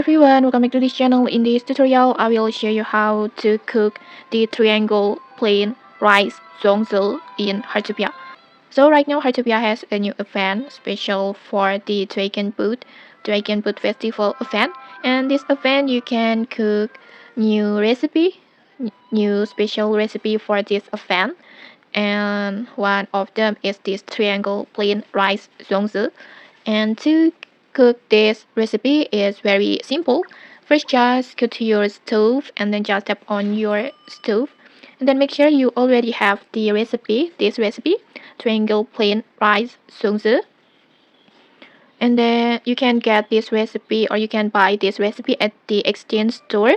everyone, welcome back to this channel. In this tutorial, I will show you how to cook the Triangle Plain Rice Zongzi in Heartopia. So right now, Heartopia has a new event special for the Dragon Boat Festival event. And this event, you can cook new recipe, new special recipe for this event. And one of them is this Triangle Plain Rice Zongzi. And to cook this recipe is very simple. First, just go to your stove and then just tap on your stove. And then make sure you already have the recipe, this recipe, Triangle Plain Rice Zongzi. And then you can get this recipe or you can buy this recipe at the exchange store.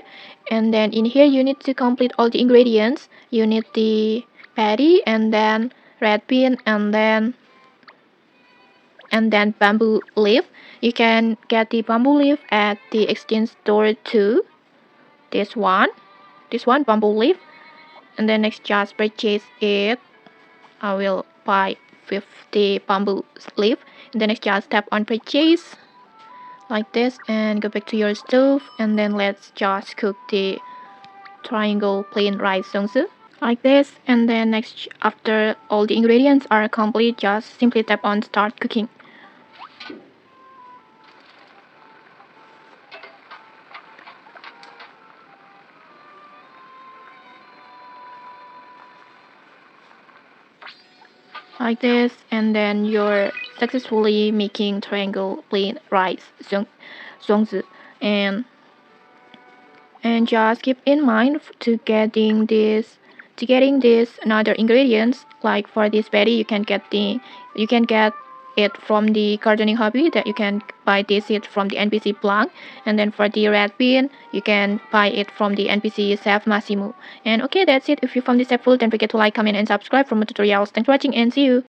And then in here you need to complete all the ingredients. You need the patty and then red bean and then bamboo leaf. You can get the bamboo leaf at the exchange store too. This one bamboo leaf. And then next just purchase it. I will buy 50 bamboo leaf. And then next just tap on purchase like this and go back to your stove. And then let's just cook the Triangle Plain Rice Zongzi like this. And then next, after all the ingredients are complete, just simply tap on start cooking. Like this, and then you're successfully making Triangle Plain Rice Zongzi. And just keep in mind to getting this another ingredients. Like for this patty, you can get it from the gardening hobby, that you can buy this seed from the NPC Blanc. And then for the red bean, you can buy it from the NPC Chef Massimo. And okay, that's it. If you found this helpful, don't forget to like, comment, and subscribe for more tutorials. Thanks for watching and see you.